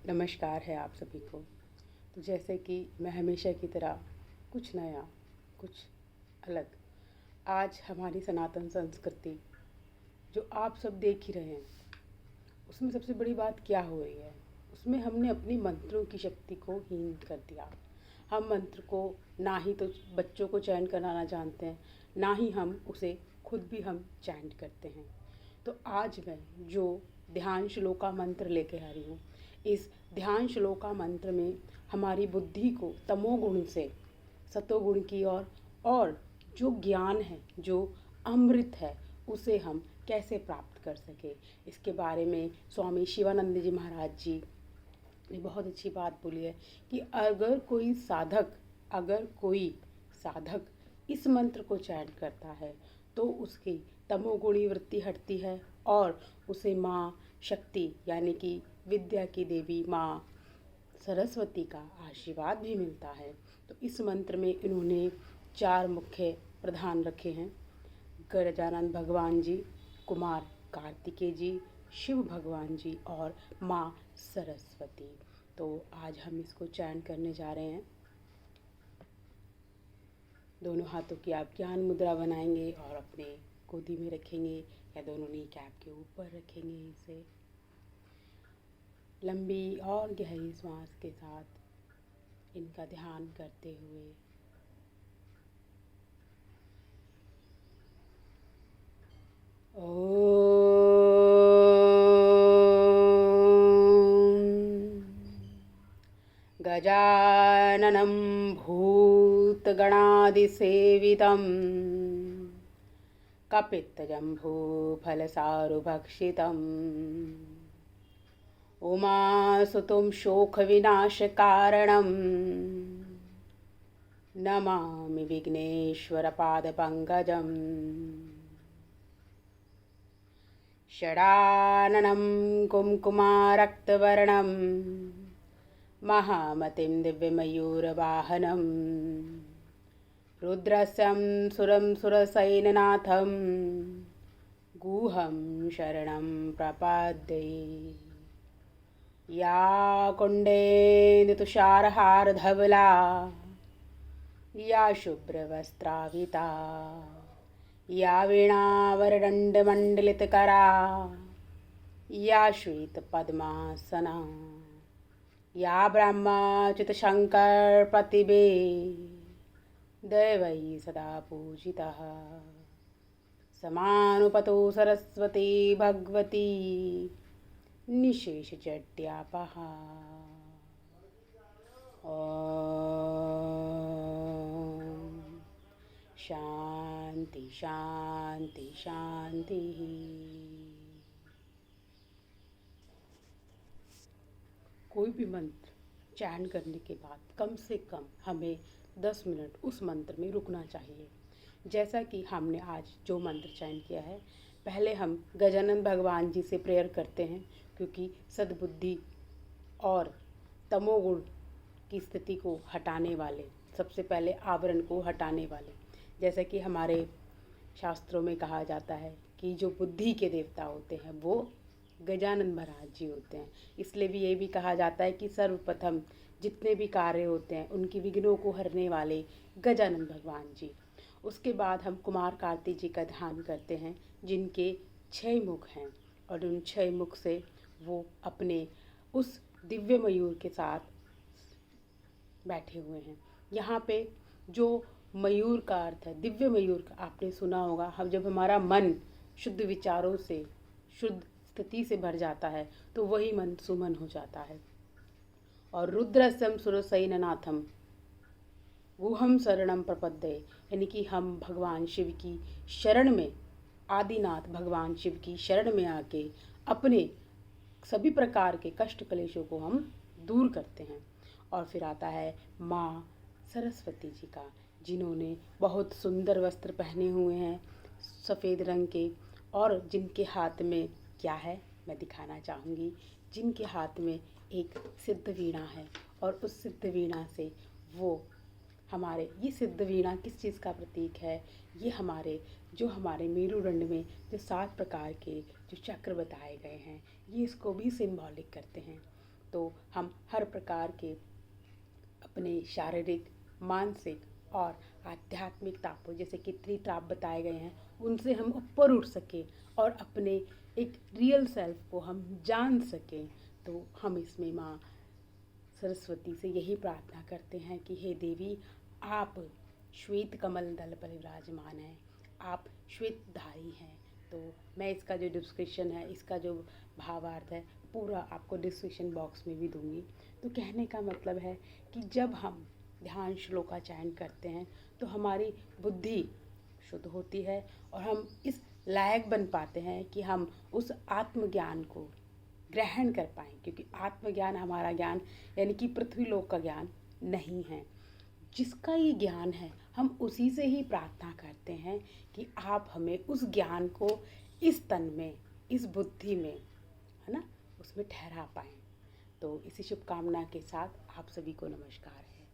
नमस्कार है आप सभी को। तो जैसे कि मैं हमेशा की तरह कुछ नया, कुछ अलग, आज हमारी सनातन संस्कृति जो आप सब देख ही रहे हैं, उसमें सबसे बड़ी बात क्या हो रही है? उसमें हमने अपनी मंत्रों की शक्ति को हीन कर दिया। हम मंत्र को ना ही तो बच्चों को चैंट कराना जानते हैं, ना ही हम उसे खुद भी हम चैंट करते हैं। तो आज मैं जो ध्यान श्लोका मंत्र लेके आ रही हूँ, इस ध्यान श्लोका मंत्र में हमारी बुद्धि को तमोगुण से सतोगुण की ओर और जो ज्ञान है, जो अमृत है, उसे हम कैसे प्राप्त कर सके, इसके बारे में स्वामी शिवानंद जी महाराज जी ने बहुत अच्छी बात बोली है कि अगर कोई साधक इस मंत्र को चैंट करता है तो उसकी तमोगुणी वृत्ति हटती है और उसे माँ शक्ति यानी कि विद्या की देवी माँ सरस्वती का आशीर्वाद भी मिलता है। तो इस मंत्र में इन्होंने 4 मुख्य प्रधान रखे हैं: गजानन भगवान जी, कुमार कार्तिकेय जी, शिव भगवान जी और माँ सरस्वती। तो आज हम इसको चैंट करने जा रहे हैं। दोनों हाथों की आप ज्ञान मुद्रा बनाएंगे और अपने गोदी में रखेंगे या दोनों नी कैप के ऊपर रखेंगे। इसे लंबी और गहरी सांस के साथ इनका ध्यान करते हुए गजाननं भूतगणादिसेवितं कपित्तजम्बूफलसारुभक्षितम् उमासुतं शोकविनाशकारणं नमामि विघ्नेश्वरपादपङ्कजम् षडाननं कुङ्कुमारक्तवर्णं महामतिं दिव्यमयूरवाहनं रुद्रस्यं सुरं सुरसैन्यनाथं गुहं शरणं प्रपद्ये। या कुण्डेन्दुतुषारहारधवला या शुभ्रवस्त्राविता या वीणावरदण्डमण्डितकरा या श्वेतपद्मासना या ब्रह्मच्युतशङ्करप्रतिभे दैवैः सदा पूजितः समानुपतो सरस्वती भगवती निशेषजड्यापहा। ॐ शांति शांति शांति। कोई भी मंत्र चैंट करने के बाद कम से कम हमें 10 मिनट उस मंत्र में रुकना चाहिए। जैसा कि हमने आज जो मंत्र चैंट किया है, पहले हम गजानन भगवान जी से प्रेयर करते हैं, क्योंकि सद्बुद्धि और तमोगुण की स्थिति को हटाने वाले, सबसे पहले आवरण को हटाने वाले, जैसा कि हमारे शास्त्रों में कहा जाता है कि जो बुद्धि के देवता होते हैं वो गजानन महाराज जी होते हैं। इसलिए भी ये भी कहा जाता है कि सर्वप्रथम जितने भी कार्य होते हैं उनकी विघ्नों को हरने वाले गजानन भगवान जी। उसके बाद हम कुमार कार्तिक जी का ध्यान करते हैं, जिनके 6 मुख हैं और उन 6 मुख से वो अपने उस दिव्य मयूर के साथ बैठे हुए हैं। यहाँ पे जो मयूर का अर्थ है, दिव्य मयूर का, आपने सुना होगा, हम जब हमारा मन शुद्ध विचारों से, शुद्ध स्थिति से भर जाता है तो वही मन सुमन हो जाता है। और रुद्रस्यं सुरसैन्यनाथम गुहम शरणम प्रपद्ये, यानी कि हम भगवान शिव की शरण में, आदिनाथ भगवान शिव की शरण में आके अपने सभी प्रकार के कष्ट कलेशों को हम दूर करते हैं। और फिर आता है माँ सरस्वती जी का, जिन्होंने बहुत सुंदर वस्त्र पहने हुए हैं सफ़ेद रंग के, और जिनके हाथ में क्या है मैं दिखाना चाहूँगी। जिनके हाथ में एक सिद्ध वीणा है और उस सिद्ध वीणा से वो हमारे, ये सिद्ध वीणा किस चीज़ का प्रतीक है? ये हमारे मेरुदंड में जो 7 प्रकार के जो चक्र बताए गए हैं, ये इसको भी सिंबॉलिक करते हैं। तो हम हर प्रकार के अपने शारीरिक, मानसिक और आध्यात्मिक तापों जैसे कि त्रिताप बताए गए हैं उनसे हम ऊपर उठ सकें और अपने एक रियल सेल्फ को हम जान सकें। तो हम इसमें माँ सरस्वती से यही प्रार्थना करते हैं कि हे देवी, आप श्वेत कमल दल पर विराजमान हैं, आप श्वेतधारी हैं। तो मैं इसका जो डिस्क्रिप्शन है, इसका जो भावार्थ है, पूरा आपको डिस्क्रिप्शन बॉक्स में भी दूंगी। तो कहने का मतलब है कि जब हम ध्यान श्लोक का चयन करते हैं तो हमारी बुद्धि शुद्ध होती है और हम इस लायक बन पाते हैं कि हम उस आत्मज्ञान को ग्रहण कर पाएँ, क्योंकि आत्मज्ञान हमारा ज्ञान यानी कि पृथ्वी लोक का ज्ञान नहीं है। जिसका ये ज्ञान है हम उसी से ही प्रार्थना करते हैं कि आप हमें उस ज्ञान को इस तन में, इस बुद्धि में, है ना, उसमें ठहरा पाएँ। तो इसी शुभकामना के साथ आप सभी को नमस्कार है।